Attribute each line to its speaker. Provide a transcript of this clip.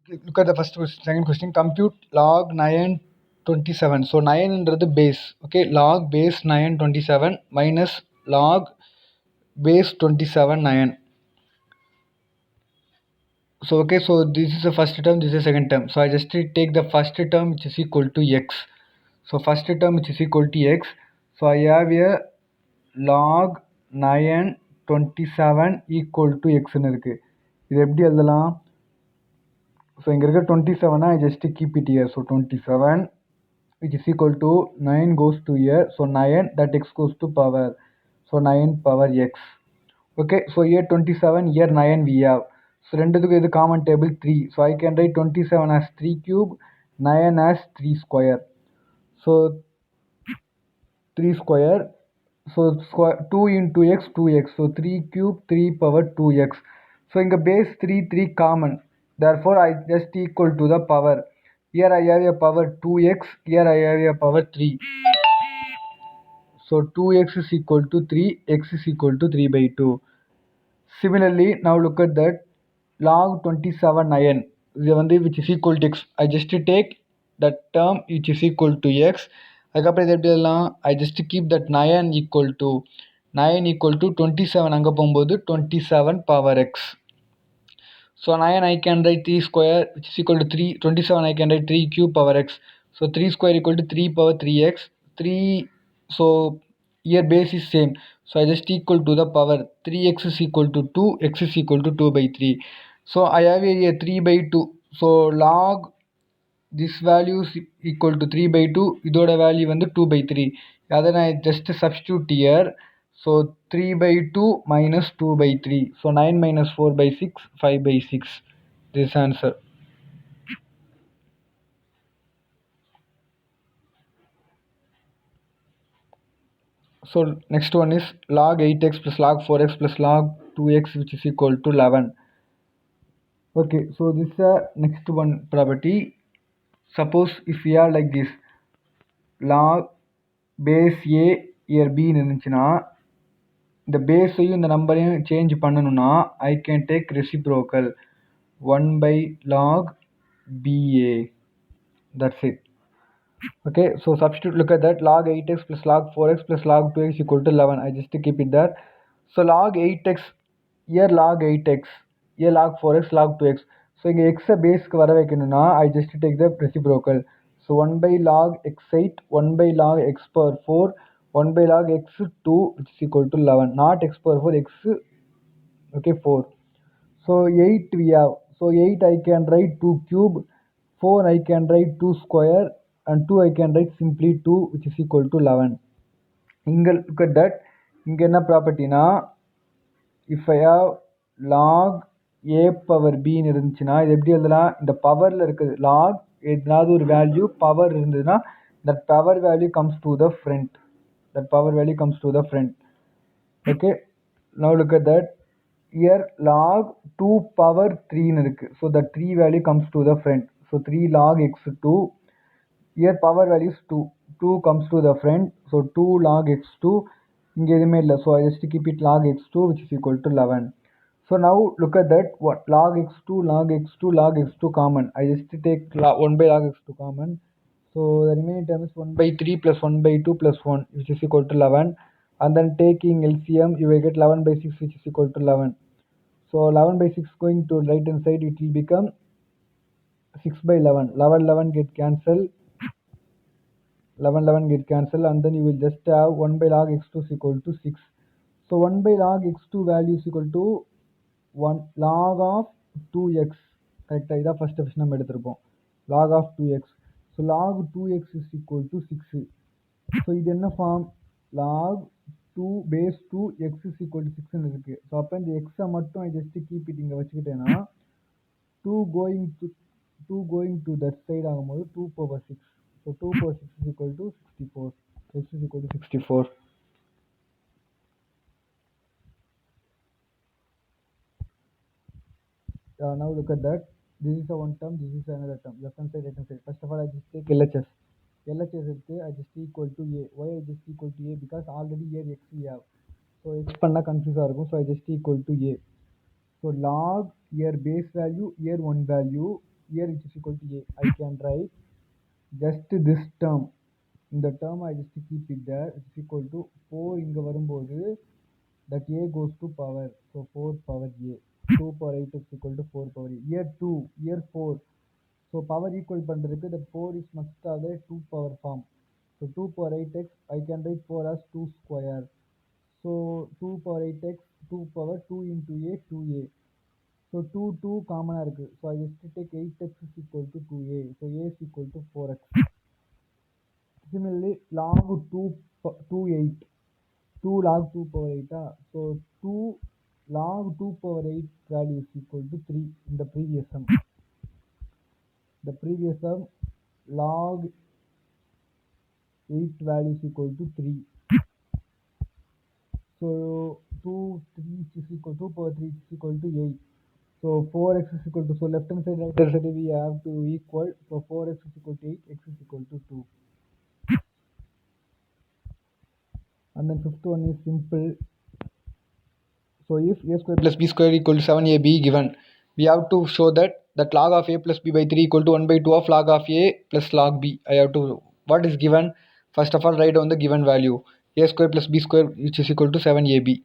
Speaker 1: Look at the first question, second question. Compute log 927. So 9 is base. Okay, log base 927 minus log base 27 9. So okay, so this is the first term, this is the second term. So I just take the first term which is equal to x. So first term which is equal to x. So I have a log 927 equal to x ன்னு இருக்கு. இது எப்படி எழுதலாம்? So இங்க இருக்க 27 I just keep it here. So 27 which is equal to 9 goes to here. So 9 that x goes to power. So 9 power x. Okay, so here 27, here 9 we have. So ரெண்டுத்துக்கு இது common table 3. So I can write 27 as 3 cube, 9 as 3 square. So 3 square. So square 2 into x 2x. So 3 cube 3 power 2x. So in the base 3 3 common. Therefore I just equal to the power. Here I have a power 2x. Here I have a power 3. So 2x is equal to 3. X is equal to 3 by 2. Similarly, now look at that log 27 9 which is equal to x. I just take that term which is equal to x. அதுக்கப்புறம் இது எப்படி எழுதலாம்? I just keep that 9 equal to 27 அங்கே போகும்போது 27 power x. So 9 I can write 3 square which is equal to 3. 27 I can write 3 cube power x. So 3 square equal to 3 power 3x. 3, so here base is same. So I just equal to the power 3x is equal to 2, x is equal to 2 by 3. So I have a 3 by 2. So log this value is equal to 3 by 2. இதோட value வந்து 2 by 3. அதை நான் just substitute here. So 3 by 2 minus 2 by 3. So 9 minus 4 by 6, 5 by 6. This answer. So next one is log 8x plus log 4x plus log 2x which is equal to 11. Okay, so this is next one property. Suppose if we are like this, log base a here b இருந்துச்சுன்னா இந்த பேஸையும் இந்த நம்பரையும் change பண்ணணும்னா I can take reciprocal 1 by log ba. That's it. Okay, so substitute, look at that, log 8x plus log 4x plus log 2x equal to 11. I just keep it there. So log 8x, here log 8x, here log 4x, log 2x. So இங்கே x பேஸ்க்கு வர வைக்கணும்னா I just take the reciprocal. So 1 by log x8, 1 by log x power 4, 1 by log x2 which is equal to 11. Not x power 4, x, okay, 4. So 8 we have. So 8 I can write 2 cube, 4 I can write 2 square, and 2 I can write simply 2 which is equal to 11. இங்க look at that. இங்க என்ன ப்ராப்பர்ட்டினா, if I have log a power b ன்னு இருந்துச்சுன்னா இது எப்படி எழுதலாம்? இந்த பவர்ல இருக்குது log ஏதாவது ஒரு வேல்யூ பவர் இருந்ததுன்னா that power value comes to the front. That power value comes to the front. Okay, now look at that. Here log 2 power 3 ன்னு இருக்கு. So the 3 value comes to the front. So 3 log x2. Here power value is 2. 2 comes to the front. So 2 log x2. இங்க எதுவுமே இல்லை. So I just keep it log x2 which is equal to 11. So now look at that. What log x2, log x2, log x2 common. I just take 1 by log x2 common. So the remaining term is 1 by 3 plus 1 by 2 plus 1 which is equal to 11. And then taking LCM you will get 11 by 6 which is equal to 11. So 11 by 6 going to right hand side it will become 6 by 11. 11 11 get cancelled. 11 11 get cancelled, and then you will just have 1 by log x2 is equal to 6. So 1 by log x2 value is equal to 1 log of 2x. Correct, இதான் first question நம்ம எடுத்திருப்போம். Log of 2x. So log 2x is equal to 6. So இது என்ன form? log 2 base 2 x is equal to 6 ன்னு இருக்கு. So அப்போ இந்த x மட்டும் I just keep it இங்கே வச்சுக்கிட்டேன்னா 2 going to that side ஆகும்போது 2 power 6. So 2 power 6 is equal to 64. X is equal to 64. Now look at that. This is a one term, this is another term. Left hand side, right hand side. First of all, I just take LHS. LHS எடுத்து I just equal to a. Why I just equal to a? Because already here x we have. So x பண்ணா confuse ஆ இருக்கும். So I just equal to a. So log here base value, here one value. here which is equal to a. I can write just this term. இந்த term I just keep it there. It's equal to 4 இங்க வரும்போது that a goes to power. So 4 power a. 2 power 8 is equal to 4 power a. Here 2, here 4. So power equal பண்றதுக்கு the 4 is must have a 2 power form. So 2 power 8x, I can write 4 as 2 square. So 2 power 8x, 2 power 2 into a, 2a. So 2 common இருக்கு. So I just take 8x is equal to 2a. So a is equal to 4x. Similarly, log 8. 2 log 2 power 8. So 2 log 2 power 8 value is equal to 3 in the previous sum. The previous sum log 8 value is equal to 3. So 2 is equal to 2 power 3 is equal to 8. So 4x is equal to, so left hand side right hand side we have to equal. So 4x is equal to 8, x is equal to 2. And then fifth one is simple. So if a square plus b square equal to 7ab given, we have to show that log of a plus b by 3 equal to 1 by 2 of log of a plus log b. I have to, what is given? First of all, write down the given value. A square plus b square which is equal to 7ab.